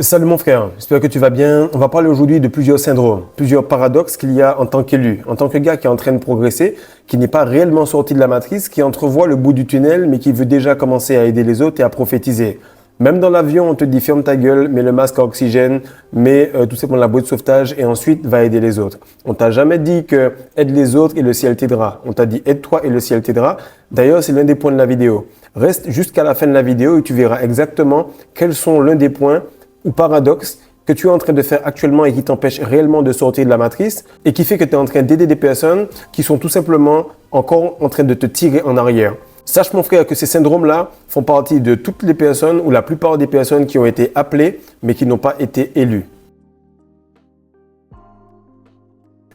Salut mon frère, j'espère que tu vas bien. On va parler aujourd'hui de plusieurs syndromes, plusieurs paradoxes qu'il y a en tant qu'élu, en tant que gars qui est en train de progresser, qui n'est pas réellement sorti de la matrice, qui entrevoit le bout du tunnel, mais qui veut déjà commencer à aider les autres et à prophétiser. Même dans l'avion, on te dit ferme ta gueule, mets le masque à oxygène, mets tout simplement la boîte de sauvetage et ensuite va aider les autres. On t'a jamais dit que aide les autres et le ciel t'aidera. On t'a dit aide-toi et le ciel t'aidera. D'ailleurs, c'est l'un des points de la vidéo. Reste jusqu'à la fin de la vidéo et tu verras exactement quels sont l'un des points ou paradoxe que tu es en train de faire actuellement et qui t'empêche réellement de sortir de la matrice et qui fait que tu es en train d'aider des personnes qui sont tout simplement encore en train de te tirer en arrière. Sache mon frère que ces syndromes-là font partie de toutes les personnes ou la plupart des personnes qui ont été appelées mais qui n'ont pas été élues.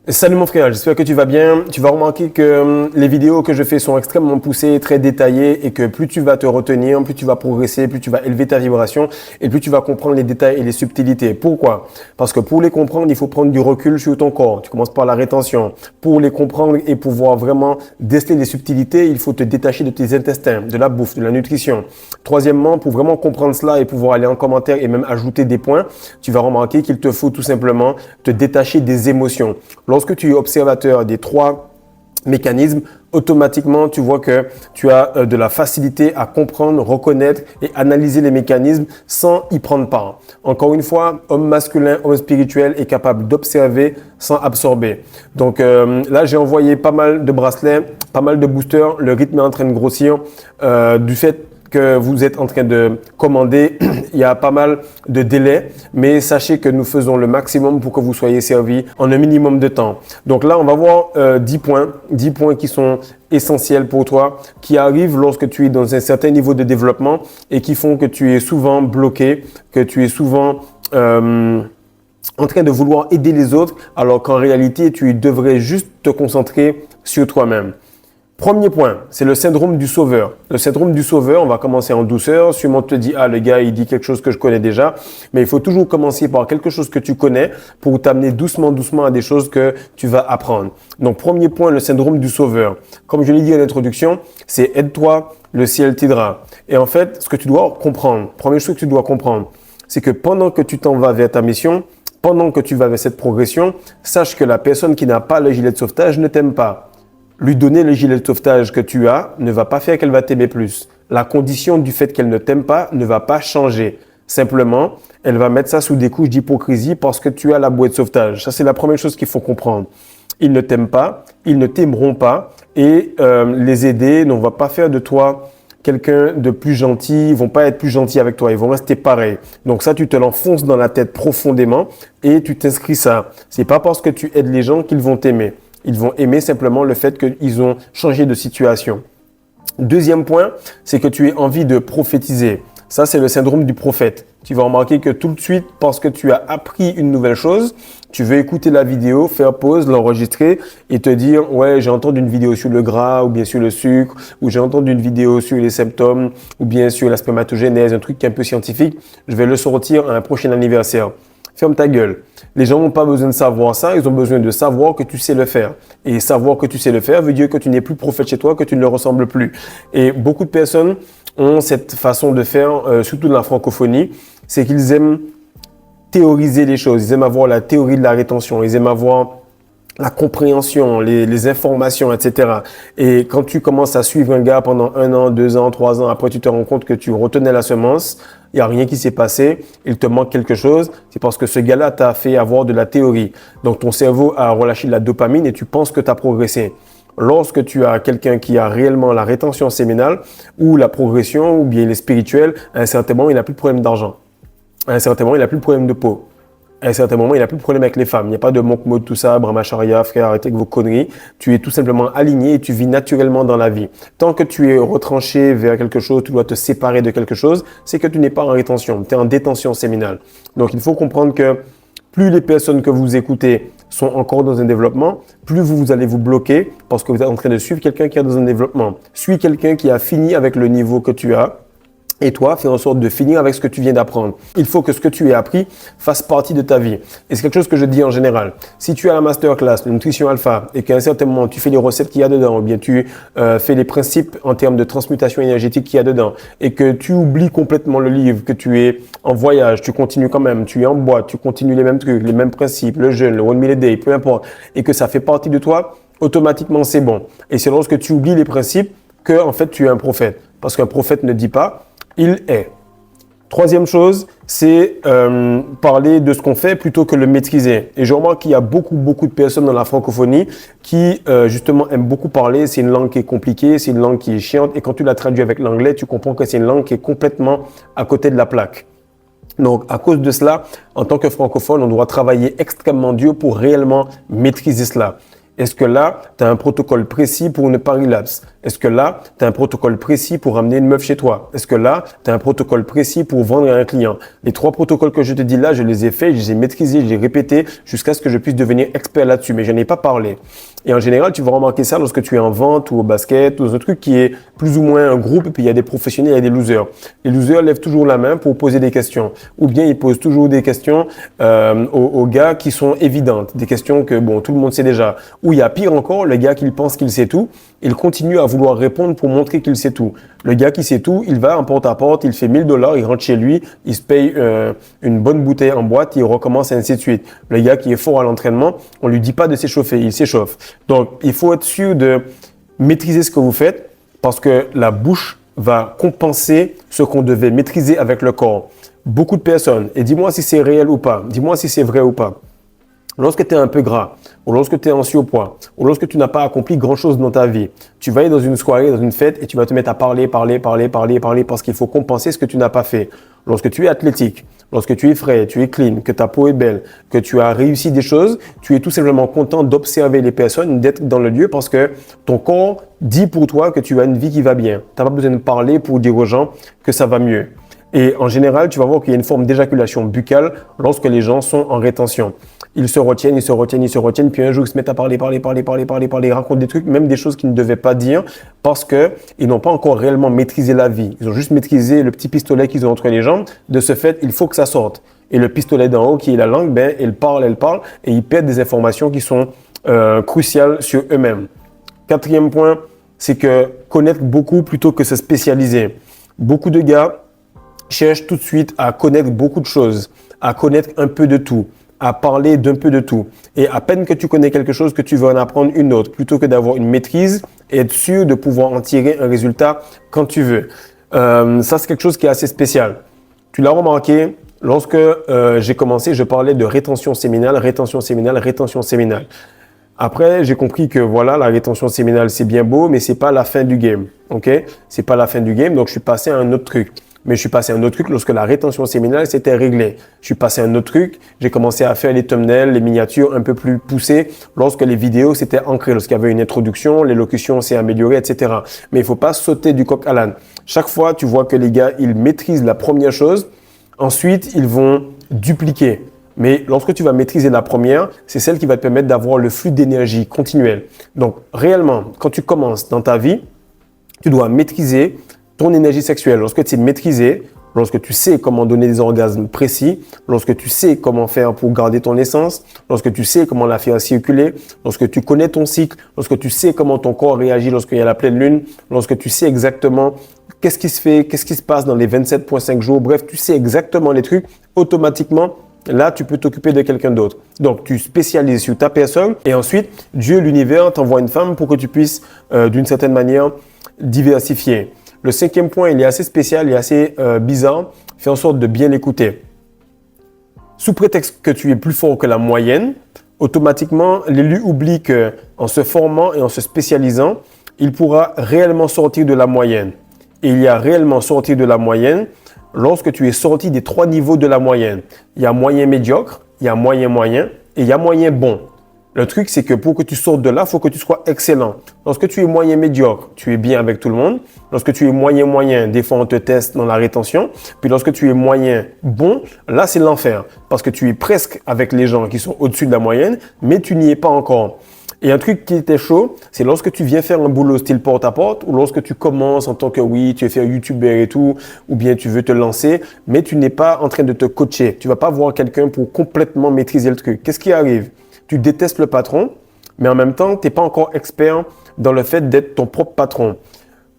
Salut mon frère, j'espère que tu vas bien. Tu vas remarquer que les vidéos que je fais sont extrêmement poussées, très détaillées et que plus tu vas te retenir, plus tu vas progresser, plus tu vas élever ta vibration et plus tu vas comprendre les détails et les subtilités. Pourquoi? Parce que pour les comprendre, il faut prendre du recul sur ton corps. Tu commences par la rétention. Pour les comprendre et pouvoir vraiment déceler les subtilités, il faut te détacher de tes intestins, de la bouffe, de la nutrition. Troisièmement, pour vraiment comprendre cela et pouvoir aller en commentaire et même ajouter des points, tu vas remarquer qu'il te faut tout simplement te détacher des émotions. Lorsque tu es observateur des trois mécanismes, automatiquement, tu vois que tu as de la facilité à comprendre, reconnaître et analyser les mécanismes sans y prendre part. Encore une fois, homme masculin, homme spirituel est capable d'observer sans absorber. Donc là, j'ai envoyé pas mal de bracelets, pas mal de boosters. Le rythme est en train de grossir du fait que vous êtes en train de commander, il y a pas mal de délais, mais sachez que nous faisons le maximum pour que vous soyez servis en un minimum de temps. Donc là, on va voir 10 points qui sont essentiels pour toi, qui arrivent lorsque tu es dans un certain niveau de développement et qui font que tu es souvent bloqué, que tu es souvent en train de vouloir aider les autres, alors qu'en réalité, tu devrais juste te concentrer sur toi-même. Premier point, c'est le syndrome du sauveur. Le syndrome du sauveur, on va commencer en douceur. Sûrement, tu te dis, ah, le gars, il dit quelque chose que je connais déjà. Mais il faut toujours commencer par quelque chose que tu connais pour t'amener doucement à des choses que tu vas apprendre. Donc, premier point, le syndrome du sauveur. Comme je l'ai dit à l'introduction, c'est aide-toi, le ciel t'aidera. Et en fait, ce que tu dois comprendre, première chose que tu dois comprendre, c'est que pendant que tu t'en vas vers ta mission, pendant que tu vas vers cette progression, sache que la personne qui n'a pas le gilet de sauvetage ne t'aime pas. Lui donner le gilet de sauvetage que tu as ne va pas faire qu'elle va t'aimer plus. La condition du fait qu'elle ne t'aime pas ne va pas changer. Simplement, elle va mettre ça sous des couches d'hypocrisie parce que tu as la bouée de sauvetage. Ça, c'est la première chose qu'il faut comprendre. Ils ne t'aiment pas, ils ne t'aimeront pas et les aider ne va pas faire de toi quelqu'un de plus gentil, ils vont pas être plus gentils avec toi, ils vont rester pareils. Donc ça, tu te l'enfonces dans la tête profondément et tu t'inscris ça. C'est pas parce que tu aides les gens qu'ils vont t'aimer. Ils vont aimer simplement le fait qu'ils ont changé de situation. Deuxième point, c'est que tu aies envie de prophétiser. Ça, c'est le syndrome du prophète. Tu vas remarquer que tout de suite, parce que tu as appris une nouvelle chose, tu veux écouter la vidéo, faire pause, l'enregistrer et te dire « Ouais, j'ai entendu une vidéo sur le gras ou bien sur le sucre ou j'ai entendu une vidéo sur les symptômes ou bien sur la spermatogénèse, un truc qui est un peu scientifique. Je vais le sortir à un prochain anniversaire. » Ferme ta gueule. Les gens n'ont pas besoin de savoir ça, ils ont besoin de savoir que tu sais le faire. Et savoir que tu sais le faire veut dire que tu n'es plus prophète chez toi, que tu ne le ressembles plus. Et beaucoup de personnes ont cette façon de faire, surtout dans la francophonie, c'est qu'ils aiment théoriser les choses, ils aiment avoir la théorie de la rétention, ils aiment avoir la compréhension, les informations, etc. Et quand tu commences à suivre un gars pendant 1 an, 2 ans, 3 ans, après tu te rends compte que tu retenais la semence, il n'y a rien qui s'est passé, il te manque quelque chose, c'est parce que ce gars-là t'a fait avoir de la théorie. Donc ton cerveau a relâché de la dopamine et tu penses que tu as progressé. Lorsque tu as quelqu'un qui a réellement la rétention séminale ou la progression ou bien il est spirituel, à un certain moment, il n'a plus de problème d'argent. À un certain moment, il n'a plus de problème de peau. À un certain moment, il n'a plus de problème avec les femmes. Il n'y a pas de manque mode, tout ça, brahmacharya, frère, arrêtez avec vos conneries. Tu es tout simplement aligné et tu vis naturellement dans la vie. Tant que tu es retranché vers quelque chose, tu dois te séparer de quelque chose, c'est que tu n'es pas en rétention, tu es en détention séminale. Donc, il faut comprendre que plus les personnes que vous écoutez sont encore dans un développement, plus vous allez vous bloquer parce que vous êtes en train de suivre quelqu'un qui est dans un développement. Suis quelqu'un qui a fini avec le niveau que tu as. Et toi, fais en sorte de finir avec ce que tu viens d'apprendre. Il faut que ce que tu aies appris fasse partie de ta vie. Et c'est quelque chose que je dis en général. Si tu as la masterclass, la nutrition alpha, et qu'à un certain moment, tu fais les recettes qu'il y a dedans, ou bien tu fais les principes en termes de transmutation énergétique qu'il y a dedans, et que tu oublies complètement le livre, que tu es en voyage, tu continues quand même, tu es en boîte, tu continues les mêmes trucs, les mêmes principes, le jeûne, le 1 meal a day, peu importe, et que ça fait partie de toi, automatiquement, c'est bon. Et c'est lorsque tu oublies les principes que, en fait, tu es un prophète. Parce qu'un prophète ne dit pas, il est. Troisième chose, c'est parler de ce qu'on fait plutôt que le maîtriser. Et je remarque qu'il y a beaucoup de personnes dans la francophonie qui justement aiment beaucoup parler. C'est une langue qui est compliquée, c'est une langue qui est chiante. Et quand tu la traduis avec l'anglais, tu comprends que c'est une langue qui est complètement à côté de la plaque. Donc, à cause de cela, en tant que francophone, on doit travailler extrêmement dur pour réellement maîtriser cela. Est-ce que là, tu as un protocole précis pour ne pas relapse? Est-ce que là, tu as un protocole précis pour amener une meuf chez toi? Est-ce que là, tu as un protocole précis pour vendre à un client? Les 3 protocoles que je te dis là, je les ai faits, je les ai maîtrisés, je les ai répétés jusqu'à ce que je puisse devenir expert là-dessus. Mais je n'ai pas parlé. Et en général, tu vas remarquer ça lorsque tu es en vente ou au basket ou dans un truc qui est plus ou moins un groupe et puis il y a des professionnels, il y a des losers. Les losers lèvent toujours la main pour poser des questions. Ou bien ils posent toujours des questions aux gars qui sont évidentes. Des questions que bon, tout le monde sait déjà. Ou il y a pire encore, le gars qui pense qu'il sait tout, il continue à vouloir répondre pour montrer qu'il sait tout. Le gars qui sait tout, il va en porte-à-porte, il fait $1000, il rentre chez lui, il se paye une bonne bouteille en boîte, il recommence et ainsi de suite. Le gars qui est fort à l'entraînement, on lui dit pas de s'échauffer, il s'échauffe. Donc, il faut être sûr de maîtriser ce que vous faites parce que la bouche va compenser ce qu'on devait maîtriser avec le corps. Beaucoup de personnes, et dis-moi si c'est réel ou pas, dis-moi si c'est vrai ou pas. Lorsque tu es un peu gras, ou lorsque tu es en surpoids, ou lorsque tu n'as pas accompli grand-chose dans ta vie, tu vas aller dans une soirée, dans une fête, et tu vas te mettre à parler, parce qu'il faut compenser ce que tu n'as pas fait. Lorsque tu es athlétique, lorsque tu es frais, tu es clean, que ta peau est belle, que tu as réussi des choses, tu es tout simplement content d'observer les personnes, d'être dans le lieu parce que ton corps dit pour toi que tu as une vie qui va bien. Tu n'as pas besoin de parler pour dire aux gens que ça va mieux. Et en général, tu vas voir qu'il y a une forme d'éjaculation buccale lorsque les gens sont en rétention. Ils se retiennent, puis un jour, ils se mettent à parler, ils racontent des trucs, même des choses qu'ils ne devaient pas dire parce qu'ils n'ont pas encore réellement maîtrisé la vie. Ils ont juste maîtrisé le petit pistolet qu'ils ont entre les jambes. De ce fait, il faut que ça sorte. Et le pistolet d'en haut, qui est la langue, elle parle, et ils perdent des informations qui sont cruciales sur eux-mêmes. Quatrième point, c'est que connaître beaucoup plutôt que se spécialiser. Beaucoup de gars cherchent tout de suite à connaître beaucoup de choses, à connaître un peu de tout, à parler d'un peu de tout. Et à peine que tu connais quelque chose, que tu veux en apprendre une autre, plutôt que d'avoir une maîtrise et être sûr de pouvoir en tirer un résultat quand tu veux. Ça, c'est quelque chose qui est assez spécial. Tu l'as remarqué, lorsque j'ai commencé, je parlais de rétention séminale. Après, j'ai compris que voilà, la rétention séminale, c'est bien beau, mais c'est pas la fin du game. Ok? C'est pas la fin du game, donc je suis passé à un autre truc. Mais je suis passé à un autre truc lorsque la rétention séminale s'était réglée. Je suis passé à un autre truc. J'ai commencé à faire les thumbnails, les miniatures un peu plus poussées lorsque les vidéos s'étaient ancrées, lorsqu'il y avait une introduction, l'élocution s'est améliorée, etc. Mais il faut pas sauter du coq à l'âne. Chaque fois, tu vois que les gars, ils maîtrisent la première chose. Ensuite, ils vont dupliquer. Mais lorsque tu vas maîtriser la première, c'est celle qui va te permettre d'avoir le flux d'énergie continuel. Donc, réellement, quand tu commences dans ta vie, tu dois maîtriser ton énergie sexuelle. Lorsque tu es maîtrisé, lorsque tu sais comment donner des orgasmes précis, lorsque tu sais comment faire pour garder ton essence, lorsque tu sais comment la faire circuler, lorsque tu connais ton cycle, lorsque tu sais comment ton corps réagit lorsqu'il y a la pleine lune, lorsque tu sais exactement qu'est-ce qui se fait, qu'est-ce qui se passe dans les 27,5 jours, bref, tu sais exactement les trucs, automatiquement, là, tu peux t'occuper de quelqu'un d'autre. Donc, tu spécialises sur ta personne et ensuite, Dieu, l'univers, t'envoie une femme pour que tu puisses, d'une certaine manière, diversifier. Le 5e point, il est assez spécial, il est assez bizarre. Fais en sorte de bien l'écouter. Sous prétexte que tu es plus fort que la moyenne, automatiquement, l'élu oublie qu'en se formant et en se spécialisant, il pourra réellement sortir de la moyenne. Et il y a réellement sortir de la moyenne lorsque tu es sorti des 3 niveaux de la moyenne. Il y a moyen médiocre, il y a moyen moyen et il y a moyen bon. Le truc, c'est que pour que tu sortes de là, il faut que tu sois excellent. Lorsque tu es moyen médiocre, tu es bien avec tout le monde. Lorsque tu es moyen moyen, des fois on te teste dans la rétention. Puis lorsque tu es moyen bon, là c'est l'enfer. Parce que tu es presque avec les gens qui sont au-dessus de la moyenne, mais tu n'y es pas encore. Et un truc qui était chaud, c'est lorsque tu viens faire un boulot style porte-à-porte ou lorsque tu commences en tant que tu veux faire YouTuber et tout, ou bien tu veux te lancer, mais tu n'es pas en train de te coacher. Tu vas pas voir quelqu'un pour complètement maîtriser le truc. Qu'est-ce qui arrive? Tu détestes le patron, mais en même temps, tu n'es pas encore expert dans le fait d'être ton propre patron.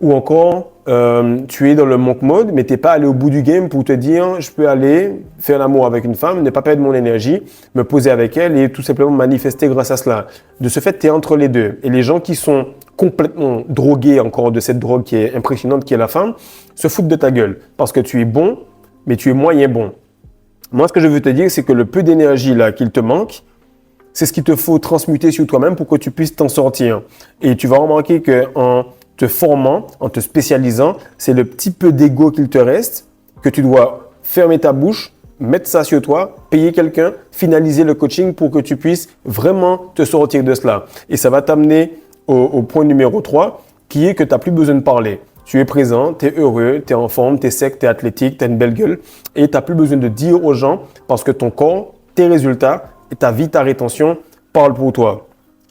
Ou encore, tu es dans le monk mode, mais tu n'es pas allé au bout du game pour te dire, je peux aller faire l'amour avec une femme, ne pas perdre mon énergie, me poser avec elle et tout simplement manifester grâce à cela. De ce fait, tu es entre les deux. Et les gens qui sont complètement drogués encore de cette drogue qui est impressionnante, qui est la femme, se foutent de ta gueule. Parce que tu es bon, mais tu es moyen bon. Moi, ce que je veux te dire, c'est que le peu d'énergie là qu'il te manque, c'est ce qu'il te faut transmuter sur toi-même pour que tu puisses t'en sortir. Et tu vas remarquer qu'en te formant, en te spécialisant, c'est le petit peu d'ego qu'il te reste que tu dois fermer ta bouche, mettre ça sur toi, payer quelqu'un, finaliser le coaching pour que tu puisses vraiment te sortir de cela. Et ça va t'amener au point numéro 3, qui est que tu n'as plus besoin de parler. Tu es présent, tu es heureux, tu es en forme, tu es sec, tu es athlétique, tu as une belle gueule et tu n'as plus besoin de dire aux gens parce que ton corps, tes résultats et ta vie, ta rétention parlent pour toi.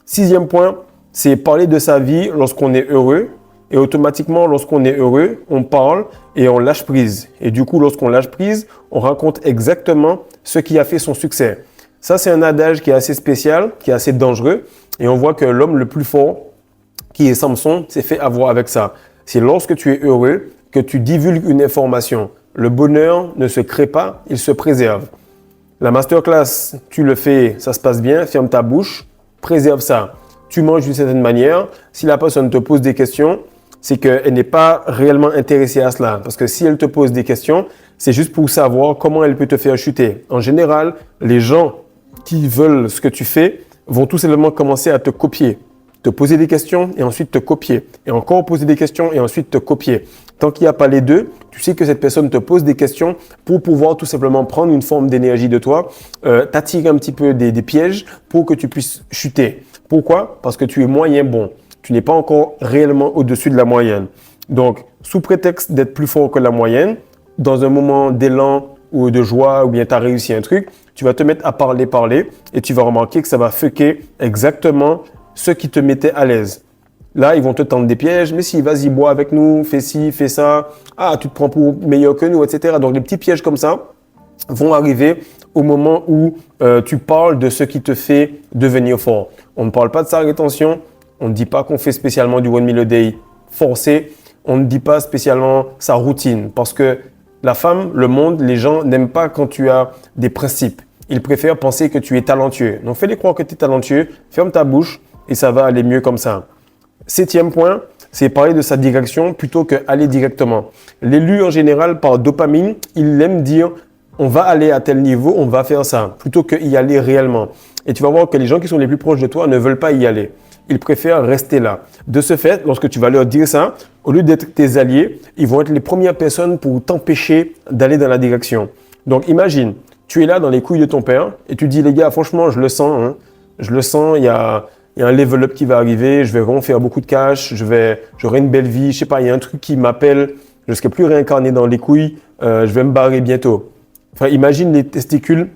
6e point, c'est parler de sa vie lorsqu'on est heureux. Et automatiquement, lorsqu'on est heureux, on parle et on lâche prise. Et du coup, lorsqu'on lâche prise, on raconte exactement ce qui a fait son succès. Ça, c'est un adage qui est assez spécial, qui est assez dangereux. Et on voit que l'homme le plus fort, qui est Samson, s'est fait avoir avec ça. C'est lorsque tu es heureux que tu divulgues une information. Le bonheur ne se crée pas, il se préserve. La masterclass, tu le fais, ça se passe bien, ferme ta bouche, préserve ça. Tu manges d'une certaine manière. Si la personne te pose des questions, c'est qu'elle n'est pas réellement intéressée à cela. Parce que si elle te pose des questions, c'est juste pour savoir comment elle peut te faire chuter. En général, les gens qui veulent ce que tu fais vont tout simplement commencer à te copier. Te poser des questions et ensuite te copier. Et encore poser des questions et ensuite te copier. Tant qu'il n'y a pas les deux, tu sais que cette personne te pose des questions pour pouvoir tout simplement prendre une forme d'énergie de toi, t'attirer un petit peu des pièges pour que tu puisses chuter. Pourquoi? Parce que tu es moyen bon. Tu n'es pas encore réellement au-dessus de la moyenne. Donc, sous prétexte d'être plus fort que la moyenne, dans un moment d'élan ou de joie ou bien tu as réussi un truc, tu vas te mettre à parler et tu vas remarquer que ça va fucker exactement ce qui te mettait à l'aise. Là, ils vont te tendre des pièges. Mais si, vas-y, bois avec nous, fais ci, fais ça. Ah, tu te prends pour meilleur que nous, etc. Donc, les petits pièges comme ça vont arriver au moment où tu parles de ce qui te fait devenir fort. On ne parle pas de sa rétention. On ne dit pas qu'on fait spécialement du 1 meal a day forcé. On ne dit pas spécialement sa routine. Parce que la femme, le monde, les gens n'aiment pas quand tu as des principes. Ils préfèrent penser que tu es talentueux. Donc, fais-les croire que tu es talentueux. Ferme ta bouche et ça va aller mieux comme ça. 7e point, c'est parler de sa direction plutôt qu'aller directement. L'élu, en général, par dopamine, il aime dire on va aller à tel niveau, on va faire ça, plutôt qu'y aller réellement. Et tu vas voir que les gens qui sont les plus proches de toi ne veulent pas y aller. Ils préfèrent rester là. De ce fait, lorsque tu vas leur dire ça, au lieu d'être tes alliés, ils vont être les premières personnes pour t'empêcher d'aller dans la direction. Donc imagine, tu es là dans les couilles de ton père et tu dis les gars, franchement, je le sens, hein, je le sens, il y a un level up qui va arriver, je vais vraiment faire beaucoup de cash, j'aurai une belle vie, je sais pas, il y a un truc qui m'appelle, je ne serai plus réincarné dans les couilles, je vais me barrer bientôt. Enfin, imagine les testicules,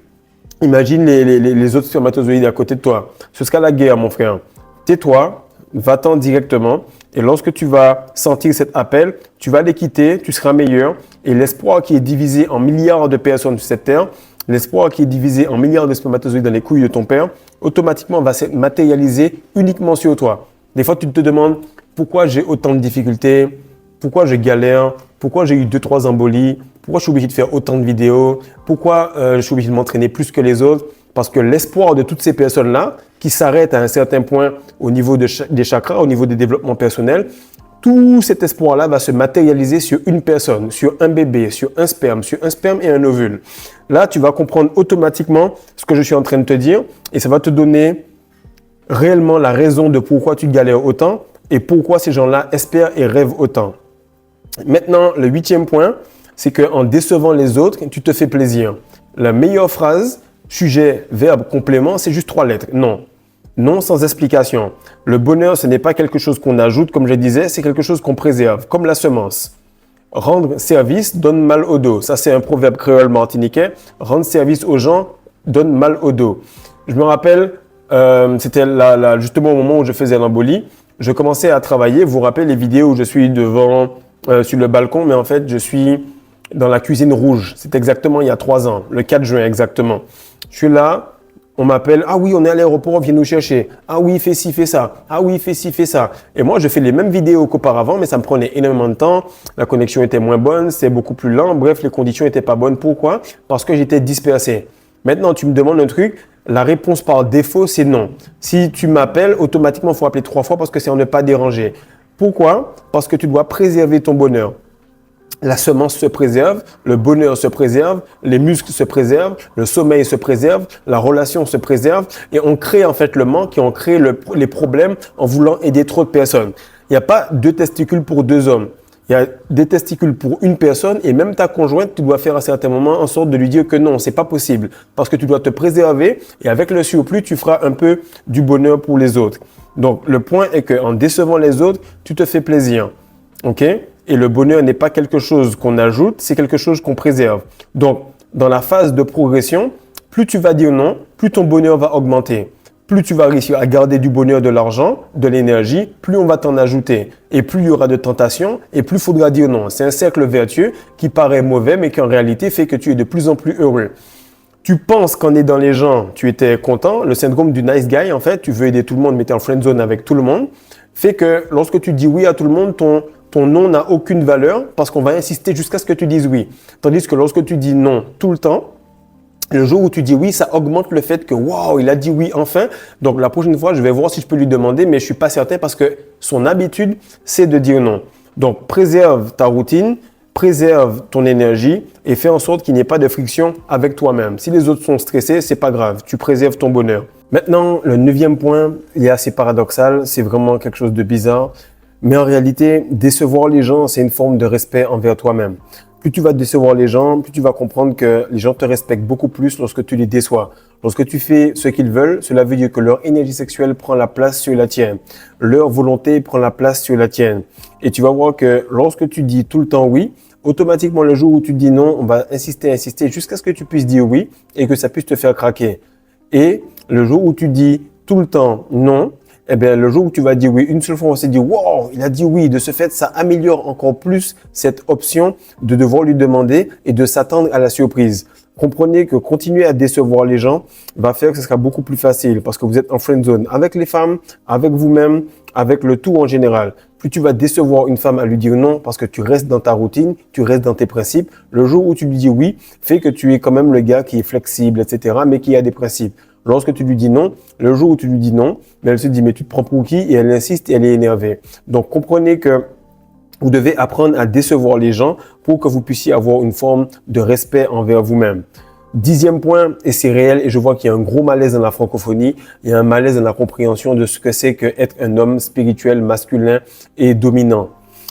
imagine les autres spermatozoïdes à côté de toi. Ce sera la guerre, mon frère. Tais-toi, va-t'en directement et lorsque tu vas sentir cet appel, tu vas les quitter, tu seras meilleur et l'espoir qui est divisé en milliards de personnes sur cette terre, l'espoir qui est divisé en milliards de spermatozoïdes dans les couilles de ton père, automatiquement va se matérialiser uniquement sur toi. Des fois, tu te demandes pourquoi j'ai autant de difficultés, pourquoi je galère, pourquoi j'ai eu 2-3 embolies, pourquoi je suis obligé de faire autant de vidéos, pourquoi je suis obligé de m'entraîner plus que les autres. Parce que l'espoir de toutes ces personnes-là, qui s'arrêtent à un certain point au niveau des chakras, au niveau des développements personnels, tout cet espoir-là va se matérialiser sur une personne, sur un bébé, sur un sperme et un ovule. Là, tu vas comprendre automatiquement ce que je suis en train de te dire et ça va te donner réellement la raison de pourquoi tu galères autant et pourquoi ces gens-là espèrent et rêvent autant. Maintenant, le 8e point, c'est qu'en décevant les autres, tu te fais plaisir. La meilleure phrase, sujet, verbe, complément, c'est juste 3 lettres. Non. Non sans explication. Le bonheur, ce n'est pas quelque chose qu'on ajoute, comme je disais, c'est quelque chose qu'on préserve, comme la semence. Rendre service donne mal au dos. Ça, c'est un proverbe créole martiniquais. Rendre service aux gens donne mal au dos. Je me rappelle, c'était justement au moment où je faisais l'embolie. Je commençais à travailler. Vous vous rappelez les vidéos où je suis devant, sur le balcon, mais en fait, je suis dans la cuisine rouge. C'est exactement il y a 3 ans, le 4 juin exactement. Je suis là, on m'appelle, ah oui, on est à l'aéroport, viens nous chercher. Ah oui, fais ci, fais ça. Ah oui, fais ci, fais ça. Et moi, je fais les mêmes vidéos qu'auparavant, mais ça me prenait énormément de temps. La connexion était moins bonne, c'est beaucoup plus lent. Bref, les conditions n'étaient pas bonnes. Pourquoi? Parce que j'étais dispersé. Maintenant, tu me demandes un truc, la réponse par défaut, c'est non. Si tu m'appelles, automatiquement, il faut appeler 3 fois parce que c'est en ne pas déranger. Pourquoi? Parce que tu dois préserver ton bonheur. La semence se préserve, le bonheur se préserve, les muscles se préservent, le sommeil se préserve, la relation se préserve et on crée en fait le manque et on crée les problèmes en voulant aider trop de personnes. Il n'y a pas 2 testicules pour 2 hommes. Il y a des testicules pour une personne et même ta conjointe, tu dois faire à certains moments en sorte de lui dire que non, c'est pas possible parce que tu dois te préserver et avec le surplus, tu feras un peu du bonheur pour les autres. Donc, le point est qu'en décevant les autres, tu te fais plaisir. OK? Et le bonheur n'est pas quelque chose qu'on ajoute, c'est quelque chose qu'on préserve. Donc, dans la phase de progression, plus tu vas dire non, plus ton bonheur va augmenter. Plus tu vas réussir à garder du bonheur, de l'argent, de l'énergie, plus on va t'en ajouter. Et plus il y aura de tentations, et plus il faudra dire non. C'est un cercle vertueux qui paraît mauvais, mais qui en réalité fait que tu es de plus en plus heureux. Tu penses qu'en aidant les gens, tu étais content. Le syndrome du nice guy, en fait, tu veux aider tout le monde, mais tu es en friend zone avec tout le monde, fait que lorsque tu dis oui à tout le monde, ton non n'a aucune valeur parce qu'on va insister jusqu'à ce que tu dises oui. Tandis que lorsque tu dis non tout le temps, le jour où tu dis oui, ça augmente le fait que waouh, il a dit oui enfin. Donc la prochaine fois, je vais voir si je peux lui demander, mais je suis pas certain parce que son habitude, c'est de dire non. Donc préserve ta routine, préserve ton énergie et fais en sorte qu'il n'y ait pas de friction avec toi-même. Si les autres sont stressés, c'est pas grave, tu préserves ton bonheur. Maintenant, le 9e point, il est assez paradoxal, c'est vraiment quelque chose de bizarre. Mais en réalité, décevoir les gens, c'est une forme de respect envers toi-même. Plus tu vas décevoir les gens, plus tu vas comprendre que les gens te respectent beaucoup plus lorsque tu les déçois. Lorsque tu fais ce qu'ils veulent, cela veut dire que leur énergie sexuelle prend la place sur la tienne. Leur volonté prend la place sur la tienne. Et tu vas voir que lorsque tu dis tout le temps oui, automatiquement le jour où tu dis non, on va insister jusqu'à ce que tu puisses dire oui et que ça puisse te faire craquer. Et le jour où tu dis tout le temps non, eh bien, le jour où tu vas dire oui, une seule fois, on s'est dit, wow, il a dit oui. De ce fait, ça améliore encore plus cette option de devoir lui demander et de s'attendre à la surprise. Comprenez que continuer à décevoir les gens va faire que ce sera beaucoup plus facile parce que vous êtes en friend zone avec les femmes, avec vous-même, avec le tout en général. Plus tu vas décevoir une femme à lui dire non parce que tu restes dans ta routine, tu restes dans tes principes, le jour où tu lui dis oui, fait que tu es quand même le gars qui est flexible, etc., mais qui a des principes. Lorsque tu lui dis non, le jour où tu lui dis non, mais elle se dit mais tu te prends pour qui? Et elle insiste et elle est énervée. Donc comprenez que vous devez apprendre à décevoir les gens pour que vous puissiez avoir une forme de respect envers vous-même. 10e point, et c'est réel, et je vois qu'il y a un gros malaise dans la francophonie, il y a un malaise dans la compréhension de ce que c'est qu'être un homme spirituel, masculin et dominant.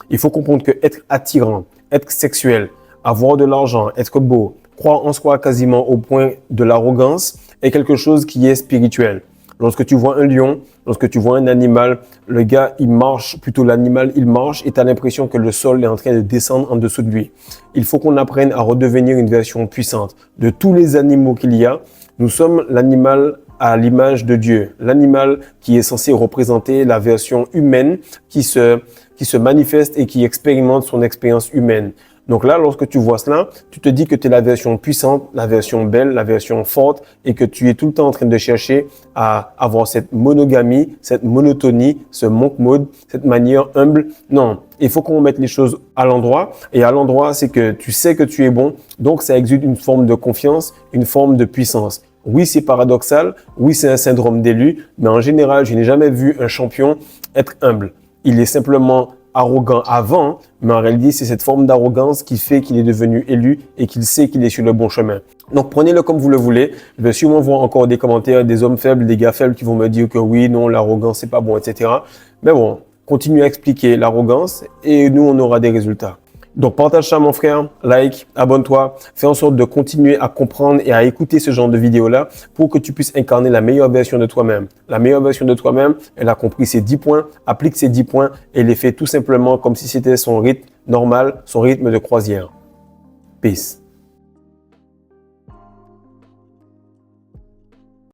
Il faut comprendre que être attirant, être sexuel, avoir de l'argent, être beau, croire en soi quasiment au point de l'arrogance est quelque chose qui est spirituel. Lorsque tu vois un lion, lorsque tu vois un animal, le gars, il marche, plutôt l'animal, il marche et tu as l'impression que le sol est en train de descendre en dessous de lui. Il faut qu'on apprenne à redevenir une version puissante. De tous les animaux qu'il y a, nous sommes l'animal à l'image de Dieu. L'animal qui est censé représenter la version humaine qui se manifeste et qui expérimente son expérience humaine. Donc là, lorsque tu vois cela, tu te dis que tu es la version puissante, la version belle, la version forte et que tu es tout le temps en train de chercher à avoir cette monogamie, cette monotonie, ce monk mode, cette manière humble. Non, il faut qu'on mette les choses à l'endroit. Et à l'endroit, c'est que tu sais que tu es bon. Donc, ça exude une forme de confiance, une forme de puissance. Oui, c'est paradoxal. Oui, c'est un syndrome d'élu. Mais en général, je n'ai jamais vu un champion être humble. Il est simplement arrogant avant, mais en réalité, c'est cette forme d'arrogance qui fait qu'il est devenu élu et qu'il sait qu'il est sur le bon chemin. Donc, prenez-le comme vous le voulez. Je vais sûrement voir encore des commentaires des hommes faibles, des gars faibles qui vont me dire que oui, non, l'arrogance, c'est pas bon, etc. Mais bon, continuez à expliquer l'arrogance et nous, on aura des résultats. Donc, partage ça, mon frère, like, abonne-toi, fais en sorte de continuer à comprendre et à écouter ce genre de vidéos-là pour que tu puisses incarner la meilleure version de toi-même. La meilleure version de toi-même, elle a compris ces 10 points, applique ces 10 points et les fait tout simplement comme si c'était son rythme normal, son rythme de croisière. Peace.